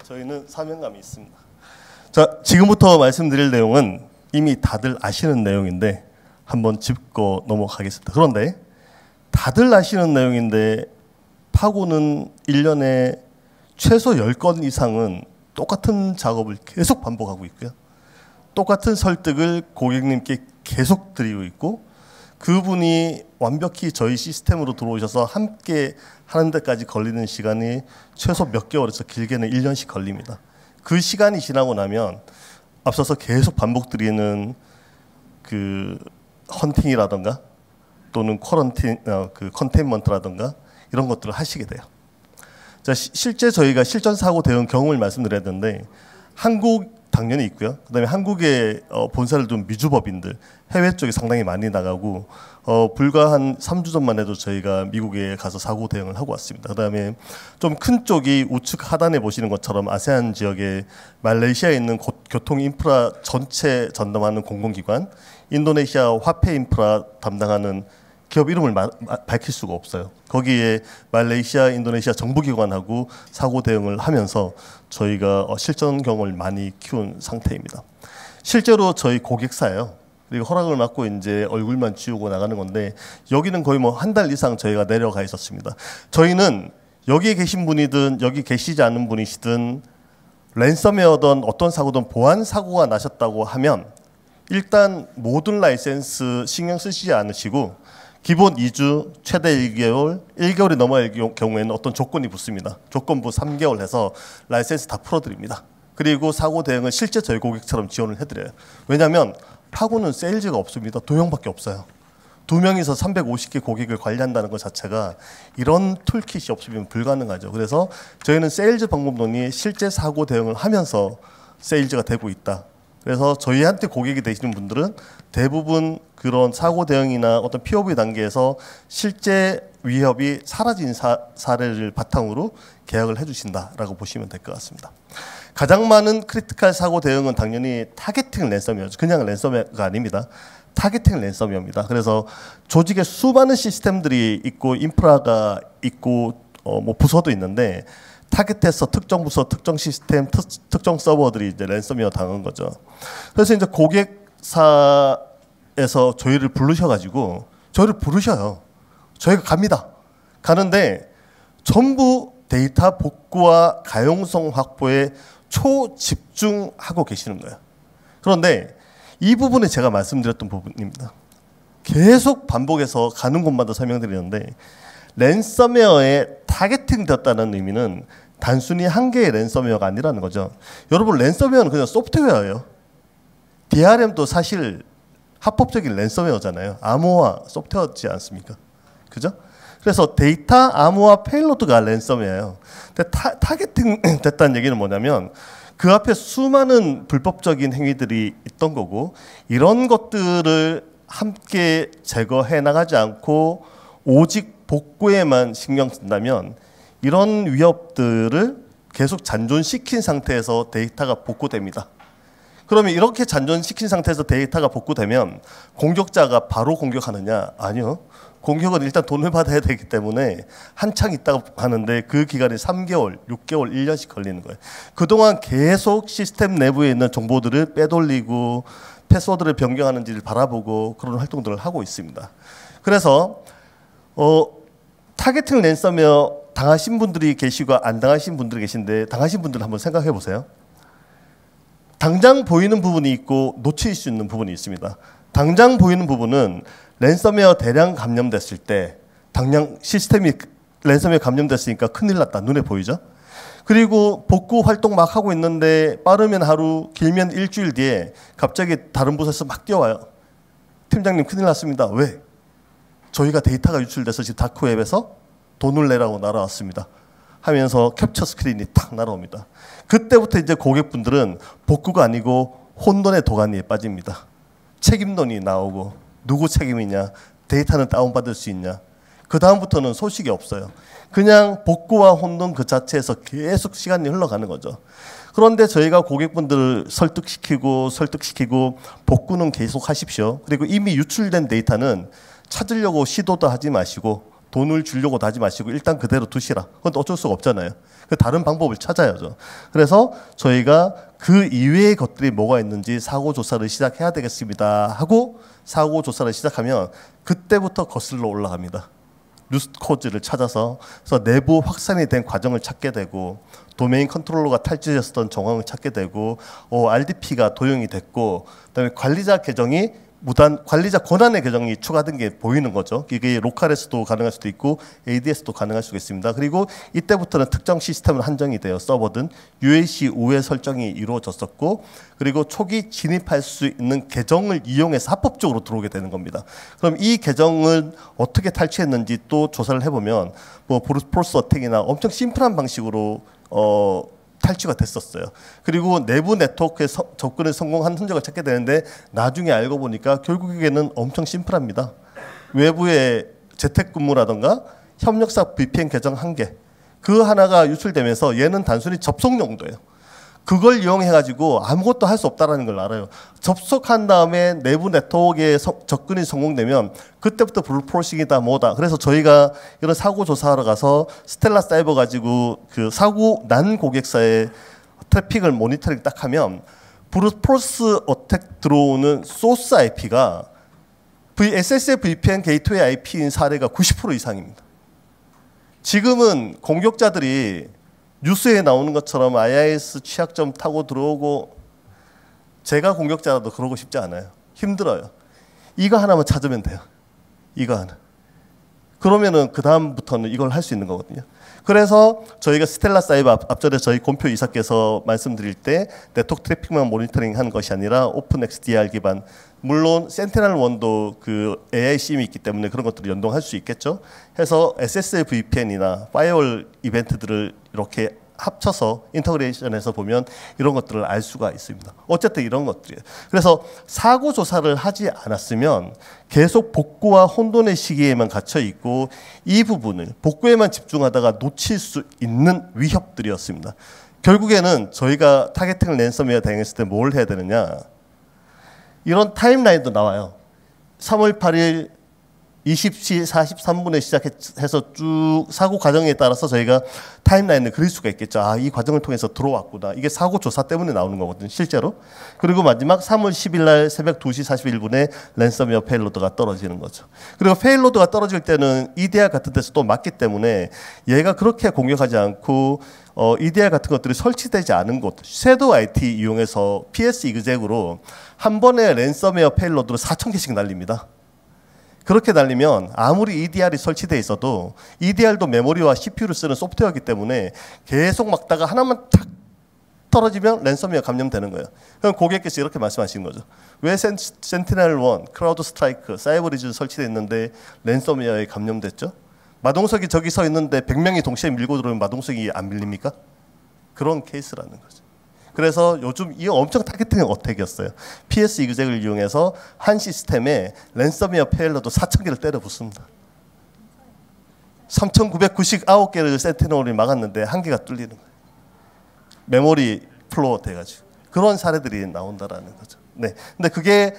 저희는 사명감이 있습니다. 자, 지금부터 말씀드릴 내용은 이미 다들 아시는 내용인데 한번 짚고 넘어가겠습니다. 그런데 다들 아시는 내용인데 파고는 1년에 최소 10건 이상은 똑같은 작업을 계속 반복하고 있고요. 똑같은 설득을 고객님께 계속 드리고 있고, 그분이 완벽히 저희 시스템으로 들어오셔서 함께 하는 데까지 걸리는 시간이 최소 몇 개월에서 길게는 1년씩 걸립니다. 그 시간이 지나고 나면 앞서서 계속 반복드리는 그 헌팅이라든가 또는 쿼런틴, 그 컨테인먼트라든가 이런 것들을 하시게 돼요. 자, 실제 저희가 실전 사고 대응 경험을 말씀드렸는데, 한국 당연히 있고요. 그다음에 한국의 본사를 둔 미주법인들 해외 쪽에 상당히 많이 나가고, 불과 한 3주 전만 해도 저희가 미국에 가서 사고 대응을 하고 왔습니다. 그다음에 좀 큰 쪽이 우측 하단에 보시는 것처럼 아세안 지역에 말레이시아에 있는 교통 인프라 전체 전담하는 공공기관, 인도네시아 화폐 인프라 담당하는 기업 이름을 밝힐 수가 없어요. 거기에 말레이시아, 인도네시아 정부기관하고 사고 대응을 하면서 저희가 실전 경험을 많이 키운 상태입니다. 실제로 저희 고객사예요. 그리고 허락을 받고 이제 얼굴만 지우고 나가는 건데, 여기는 거의 뭐 한 달 이상 저희가 내려가 있었습니다. 저희는 여기에 계신 분이든 여기 계시지 않은 분이시든 랜섬웨어든 어떤 사고든 보안 사고가 나셨다고 하면 일단 모든 라이센스 신경 쓰시지 않으시고 기본 2주, 최대 1개월, 1개월이 넘어갈 경우에는 어떤 조건이 붙습니다. 조건부 3개월 해서 라이센스 다 풀어드립니다. 그리고 사고 대응은 실제 저희 고객처럼 지원을 해드려요. 왜냐하면 파고는 세일즈가 없습니다. 2명밖에 없어요. 2명이서 350개 고객을 관리한다는 것 자체가 이런 툴킷이 없으면 불가능하죠. 그래서 저희는 세일즈 방법론이 실제 사고 대응을 하면서 세일즈가 되고 있다. 그래서 저희한테 고객이 되시는 분들은 대부분 그런 사고 대응이나 어떤 POV 단계에서 실제 위협이 사라진 사례를 바탕으로 계약을 해주신다라고 보시면 될 것 같습니다. 가장 많은 크리티컬 사고 대응은 당연히 타겟팅 랜섬웨어죠. 그냥 랜섬웨어가 아닙니다. 타겟팅 랜섬웨어입니다. 그래서 조직에 수많은 시스템들이 있고 인프라가 있고 뭐 부서도 있는데, 타겟해서 특정 부서, 특정 시스템, 특정 서버들이 이제 랜섬웨어 당한 거죠. 그래서 이제 고객사에서 저희를 부르셔가지고 저희를 부르셔요. 저희가 갑니다. 가는데 전부 데이터 복구와 가용성 확보에 초집중하고 계시는 거예요. 그런데 이 부분이 제가 말씀드렸던 부분입니다. 계속 반복해서 가는 곳마다 설명드리는데, 랜섬웨어에 타겟팅 되었다는 의미는 단순히 한 개의 랜섬웨어가 아니라는 거죠. 여러분, 랜섬웨어는 그냥 소프트웨어예요. DRM도 사실 합법적인 랜섬웨어잖아요. 암호화 소프트웨어지 않습니까? 그죠? 그래서 데이터 암호화 페일로드가 랜섬웨어예요. 근데 타겟팅 됐다는 얘기는 뭐냐면 그 앞에 수많은 불법적인 행위들이 있던 거고, 이런 것들을 함께 제거해 나가지 않고 오직 복구에만 신경 쓴다면 이런 위협들을 계속 잔존시킨 상태에서 데이터가 복구됩니다. 그러면 이렇게 잔존시킨 상태에서 데이터가 복구되면 공격자가 바로 공격하느냐? 아니요. 공격은 일단 돈을 받아야 되기 때문에 한창 있다고 하는데 그 기간이 3개월, 6개월, 1년씩 걸리는 거예요. 그동안 계속 시스템 내부에 있는 정보들을 빼돌리고 패스워드를 변경하는지를 바라보고 그런 활동들을 하고 있습니다. 그래서 타겟팅 랜섬웨어 당하신 분들이 계시고 안 당하신 분들이 계신데, 당하신 분들 한번 생각해 보세요. 당장 보이는 부분이 있고 놓칠 수 있는 부분이 있습니다. 당장 보이는 부분은 랜섬웨어 대량 감염됐을 때 당장 시스템이 랜섬웨어 감염됐으니까 큰일 났다. 눈에 보이죠? 그리고 복구 활동 막 하고 있는데 빠르면 하루, 길면 일주일 뒤에 갑자기 다른 부서에서 막 뛰어와요. 팀장님 큰일 났습니다. 왜? 저희가 데이터가 유출돼서 지금 다크웹에서 돈을 내라고 날아왔습니다 하면서 캡처 스크린이 탁 날아옵니다. 그때부터 이제 고객분들은 복구가 아니고 혼돈의 도가니에 빠집니다. 책임론이 나오고, 누구 책임이냐, 데이터는 다운받을 수 있냐, 그 다음부터는 소식이 없어요. 그냥 복구와 혼돈 그 자체에서 계속 시간이 흘러가는 거죠. 그런데 저희가 고객분들을 설득시키고 복구는 계속 하십시오. 그리고 이미 유출된 데이터는 찾으려고 시도도 하지 마시고 돈을 주려고 하지 마시고 일단 그대로 두시라. 그건 어쩔 수가 없잖아요. 다른 방법을 찾아야죠. 그래서 저희가 그 이외의 것들이 뭐가 있는지 사고 조사를 시작해야 되겠습니다 하고 사고 조사를 시작하면 그때부터 거슬러 올라갑니다. 루트 코즈를 찾아서 그래서 내부 확산이 된 과정을 찾게 되고 도메인 컨트롤러가 탈취했었던 정황을 찾게 되고 RDP가 도용이 됐고 그다음에 관리자 계정이 관리자 권한의 계정이 추가된 게 보이는 거죠. 이게 로컬에서도 가능할 수도 있고 ADS도 가능할 수가 있습니다. 그리고 이때부터는 특정 시스템은 한정이 돼요. 서버든 UAC 우회 설정이 이루어졌었고 그리고 초기 진입할 수 있는 계정을 이용해서 합법적으로 들어오게 되는 겁니다. 그럼 이 계정을 어떻게 탈취했는지 또 조사를 해보면 뭐 브루트 어택이나 엄청 심플한 방식으로 탈취가 됐었어요. 그리고 내부 네트워크에 접근에 성공한 흔적을 찾게 되는데 나중에 알고 보니까 결국에는 엄청 심플합니다. 외부의 재택근무라던가 협력사 VPN 계정 1개 그 하나가 유출되면서 얘는 단순히 접속 용도예요. 그걸 이용해가지고 아무것도 할 수 없다는 걸 알아요. 접속한 다음에 내부 네트워크에 접근이 성공되면 그때부터 블루프로싱이다 뭐다. 그래서 저희가 이런 사고 조사하러 가서 스텔라 사이버 가지고 그 사고 난 고객사의 트래픽을 모니터링 딱 하면 브루트포스 어택 들어오는 소스 IP가 SSL VPN 게이트웨이 IP인 사례가 90% 이상입니다. 지금은 공격자들이 뉴스에 나오는 것처럼 IIS 취약점 타고 들어오고 제가 공격자라도 그러고 싶지 않아요. 힘들어요. 이거 하나만 찾으면 돼요. 이거 하나. 그러면은 그 다음부터는 이걸 할 수 있는 거거든요. 그래서 저희가 스텔라 사이버 앞전에 저희 곰표 이사께서 말씀드릴 때 네트워크 트래픽만 모니터링한 것이 아니라 오픈 XDR 기반 물론 센티넬1도 그 AI 심이 있기 때문에 그런 것들을 연동할 수 있겠죠. 해서 SSL VPN이나 파이어월 이벤트들을 이렇게 합쳐서 인터그레이션해서 보면 이런 것들을 알 수가 있습니다. 어쨌든 이런 것들이에요. 그래서 사고 조사를 하지 않았으면 계속 복구와 혼돈의 시기에만 갇혀 있고 이 부분을 복구에만 집중하다가 놓칠 수 있는 위협들이었습니다. 결국에는 저희가 타겟팅을 랜섬웨어 당했을 때 뭘 해야 되느냐. 이런 타임라인도 나와요. 3월 8일 20시 43분에 시작해서 쭉 사고 과정에 따라서 저희가 타임라인을 그릴 수가 있겠죠. 아, 이 과정을 통해서 들어왔구나. 이게 사고 조사 때문에 나오는 거거든요, 실제로. 그리고 마지막 3월 10일 날 새벽 2시 41분에 랜섬웨어 페일로드가 떨어지는 거죠. 그리고 페일로드가 떨어질 때는 EDR 같은 데서 또 맞기 때문에 얘가 그렇게 공격하지 않고 EDR 같은 것들이 설치되지 않은 곳, 섀도우 IT 이용해서 PS 이그젝으로 한 번에 랜섬웨어 페일로드로 4,000개씩 날립니다. 그렇게 날리면 아무리 EDR이 설치되어 있어도 EDR도 메모리와 CPU를 쓰는 소프트웨어이기 때문에 계속 막다가 하나만 탁 떨어지면 랜섬웨어 감염되는 거예요. 그럼 고객께서 이렇게 말씀하시는 거죠. 왜 센티넬1, 크라우드 스트라이크, 사이버 리즌 설치되어 있는데 랜섬웨어에 감염됐죠? 마동석이 저기 서 있는데 100명이 동시에 밀고 들어오면 마동석이 안 밀립니까? 그런 케이스라는 거죠. 그래서 요즘 이 엄청 타겟팅 어택이었어요. PS 이그젝을 이용해서 한 시스템에 랜섬웨어 페일로드 4,000개를 때려 붓습니다. 3,999개를 센티넬이 막았는데 한 개가 뚫리는 거예요. 메모리 플로어 돼가지고 그런 사례들이 나온다라는 거죠. 네, 근데 그게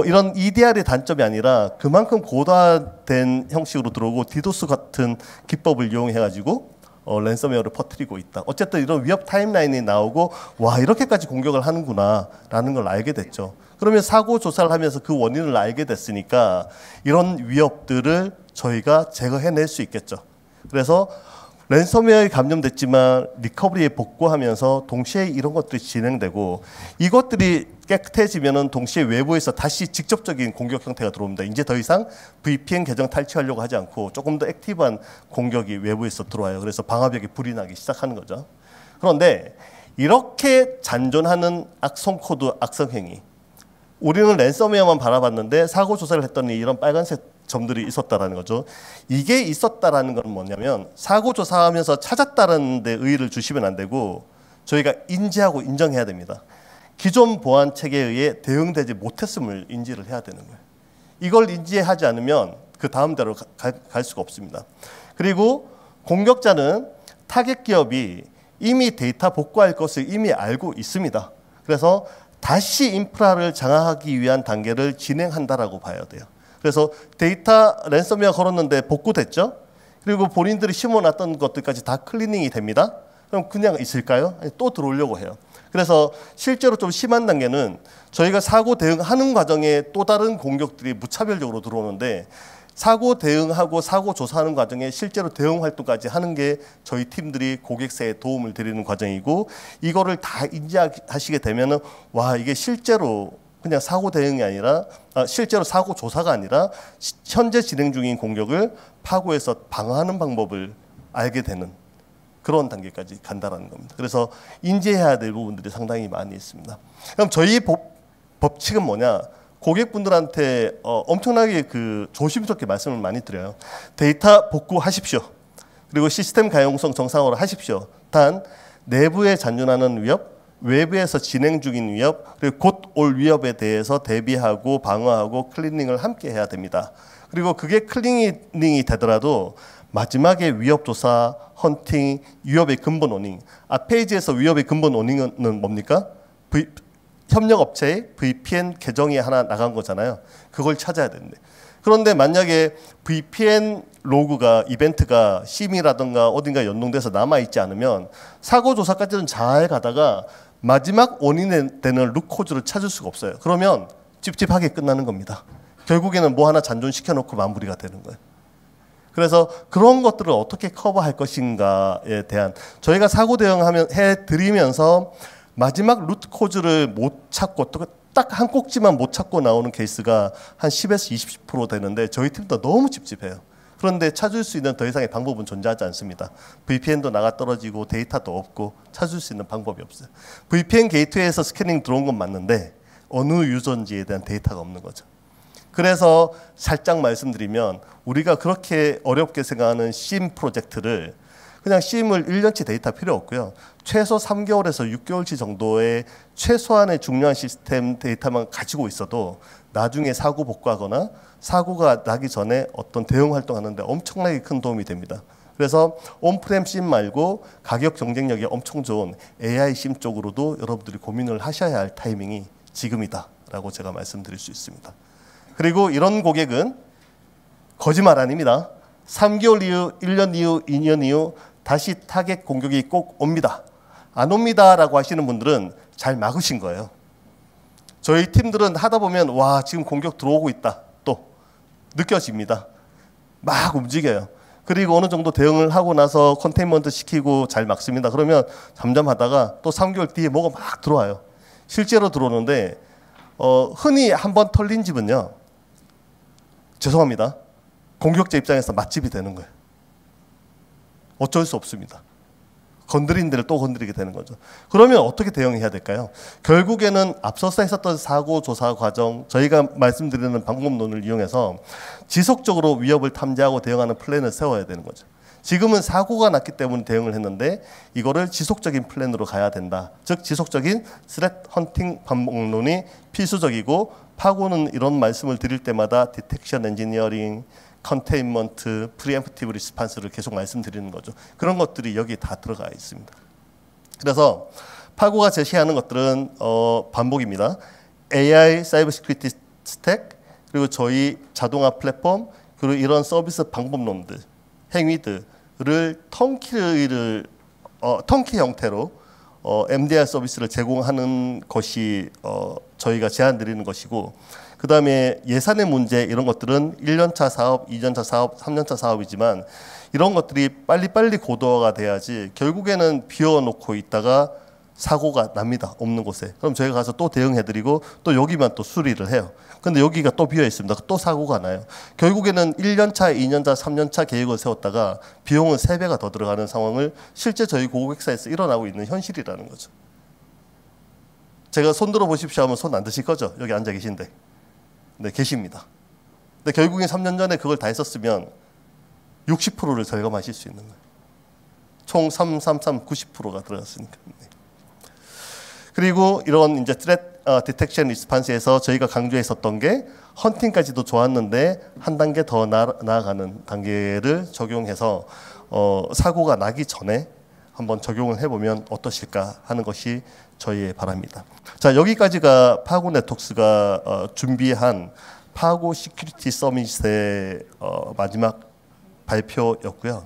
이런 EDR의 단점이 아니라 그만큼 고도화된 형식으로 들어오고 디도스 같은 기법을 이용해가지고 랜섬웨어를 퍼뜨리고 있다. 어쨌든 이런 위협 타임라인이 나오고 와 이렇게까지 공격을 하는구나 라는 걸 알게 됐죠. 그러면 사고 조사를 하면서 그 원인을 알게 됐으니까 이런 위협들을 저희가 제거해낼 수 있겠죠. 그래서 랜섬웨어에 감염됐지만 리커버리에 복구하면서 동시에 이런 것들이 진행되고 이것들이 깨끗해지면은 동시에 외부에서 다시 직접적인 공격 형태가 들어옵니다. 이제 더 이상 VPN 계정 탈취하려고 하지 않고 조금 더 액티브한 공격이 외부에서 들어와요. 그래서 방화벽이 불이 나기 시작하는 거죠. 그런데 이렇게 잔존하는 악성 코드, 악성 행위. 우리는 랜섬웨어만 바라봤는데 사고 조사를 했더니 이런 빨간색 점들이 있었다라는 거죠. 이게 있었다라는 건 뭐냐면 사고 조사하면서 찾았다는 데 의의를 주시면 안 되고 저희가 인지하고 인정해야 됩니다. 기존 보안 체계에 의해 대응되지 못했음을 인지를 해야 되는 거예요. 이걸 인지하지 않으면 그 다음 대로 갈 수가 없습니다. 그리고 공격자는 타겟 기업이 이미 데이터 복구할 것을 이미 알고 있습니다. 그래서 다시 인프라를 장악하기 위한 단계를 진행한다라고 봐야 돼요. 그래서 데이터 랜섬웨어 걸었는데 복구됐죠? 그리고 본인들이 심어놨던 것들까지 다 클리닝이 됩니다. 그럼 그냥 있을까요? 아니, 또 들어오려고 해요. 그래서 실제로 좀 심한 단계는 저희가 사고 대응하는 과정에 또 다른 공격들이 무차별적으로 들어오는데 사고 대응하고 사고 조사하는 과정에 실제로 대응 활동까지 하는 게 저희 팀들이 고객사에 도움을 드리는 과정이고, 이거를 다 인지하시게 되면은 와, 이게 실제로 그냥 사고 대응이 아니라 실제로 사고 조사가 아니라 현재 진행 중인 공격을 파고해서 방어하는 방법을 알게 되는 그런 단계까지 간다라는 겁니다. 그래서 인지해야 될 부분들이 상당히 많이 있습니다. 그럼 저희 법칙은 뭐냐? 고객분들한테 엄청나게 조심스럽게 말씀을 많이 드려요. 데이터 복구하십시오. 그리고 시스템 가용성 정상화로 하십시오. 단 내부에 잔존하는 위협, 외부에서 진행 중인 위협, 그리고 곧 올 위협에 대해서 대비하고 방어하고 클리닝을 함께 해야 됩니다. 그리고 그게 클리닝이 되더라도 마지막에 위협 조사, 헌팅, 위협의 근본 원인. 앞 페이지에서 위협의 근본 원인은 뭡니까? 협력업체의 VPN 계정이 하나 나간 거잖아요. 그걸 찾아야 되는데. 그런데 만약에 VPN 로그가 이벤트가 심이라든가 어딘가 연동돼서 남아있지 않으면 사고 조사까지는 잘 가다가 마지막 원인에 되는 루트코즈를 찾을 수가 없어요. 그러면 찝찝하게 끝나는 겁니다. 결국에는 뭐 하나 잔존시켜 놓고 마무리가 되는 거예요. 그래서 그런 것들을 어떻게 커버할 것인가에 대한 저희가 사고 대응하면 해드리면서 마지막 루트 코즈를 못 찾고 딱 한 꼭지만 못 찾고 나오는 케이스가 한 10에서 20% 되는데 저희 팀도 너무 찝찝해요. 그런데 찾을 수 있는 더 이상의 방법은 존재하지 않습니다. VPN도 나가 떨어지고 데이터도 없고 찾을 수 있는 방법이 없어요. VPN 게이트웨이에서 스캐닝 들어온 건 맞는데 어느 유저인지에 대한 데이터가 없는 거죠. 그래서 살짝 말씀드리면 우리가 그렇게 어렵게 생각하는 심 프로젝트를 그냥 심을 1년치 데이터 필요 없고요. 최소 3개월에서 6개월치 정도의 최소한의 중요한 시스템 데이터만 가지고 있어도 나중에 사고 복구하거나 사고가 나기 전에 어떤 대응 활동하는데 엄청나게 큰 도움이 됩니다. 그래서 온프렘 심 말고 가격 경쟁력이 엄청 좋은 AI 심 쪽으로도 여러분들이 고민을 하셔야 할 타이밍이 지금이다라고 제가 말씀드릴 수 있습니다. 그리고 이런 고객은 거짓말 아닙니다. 3개월 이후, 1년 이후, 2년 이후 다시 타겟 공격이 꼭 옵니다. 안 옵니다라고 하시는 분들은 잘 막으신 거예요. 저희 팀들은 하다 보면 와, 지금 공격 들어오고 있다 또 느껴집니다. 막 움직여요. 그리고 어느 정도 대응을 하고 나서 컨테인먼트 시키고 잘 막습니다. 그러면 잠잠 하다가 또 3개월 뒤에 뭐가 막 들어와요. 실제로 들어오는데 흔히 한번 털린 집은요, 죄송합니다, 공격자 입장에서 맛집이 되는 거예요. 어쩔 수 없습니다. 건드린 데를 또 건드리게 되는 거죠. 그러면 어떻게 대응해야 될까요? 결국에는 앞서서 했었던 사고 조사 과정, 저희가 말씀드리는 방법론을 이용해서 지속적으로 위협을 탐지하고 대응하는 플랜을 세워야 되는 거죠. 지금은 사고가 났기 때문에 대응을 했는데 이거를 지속적인 플랜으로 가야 된다. 즉 지속적인 스레트 헌팅 방법론이 필수적이고, 파고는 이런 말씀을 드릴 때마다 디텍션 엔지니어링, 컨테인먼트, 프리엠프티브 리스판스를 계속 말씀드리는 거죠. 그런 것들이 여기 다 들어가 있습니다. 그래서 파고가 제시하는 것들은 반복입니다. AI, 사이버 시큐리티 스택, 그리고 저희 자동화 플랫폼, 그리고 이런 서비스 방법론들, 행위들을 턴키 형태로 MDR 서비스를 제공하는 것이 저희가 제안드리는 것이고, 그 다음에 예산의 문제, 이런 것들은 1년차 사업, 2년차 사업, 3년차 사업이지만 이런 것들이 빨리빨리 고도화가 돼야지 결국에는 비워놓고 있다가 사고가 납니다. 없는 곳에. 그럼 저희가 가서 또 대응해드리고 또 여기만 또 수리를 해요. 근데 여기가 또 비어 있습니다. 또 사고가 나요. 결국에는 1년차, 2년차, 3년차 계획을 세웠다가 비용은 3배가 더 들어가는 상황을 실제 저희 고객사에서 일어나고 있는 현실이라는 거죠. 제가 손 들어 보십시오 하면 손 안 드실 거죠? 여기 앉아 계신데. 네, 계십니다. 근데 결국에 3년 전에 그걸 다 했었으면 60%를 절감하실 수 있는 거예요. 총 90%가 들어갔으니까. 네. 그리고 이런 이제 트렛 디텍션 리스판스에서 저희가 강조했었던 게 헌팅까지도 좋았는데 한 단계 더 나아가는 단계를 적용해서 사고가 나기 전에 한번 적용을 해보면 어떠실까 하는 것이 저희의 바람입니다. 자, 여기까지가 파고 네트워크스가 준비한 파고 시큐리티 서밋의 마지막 발표였고요.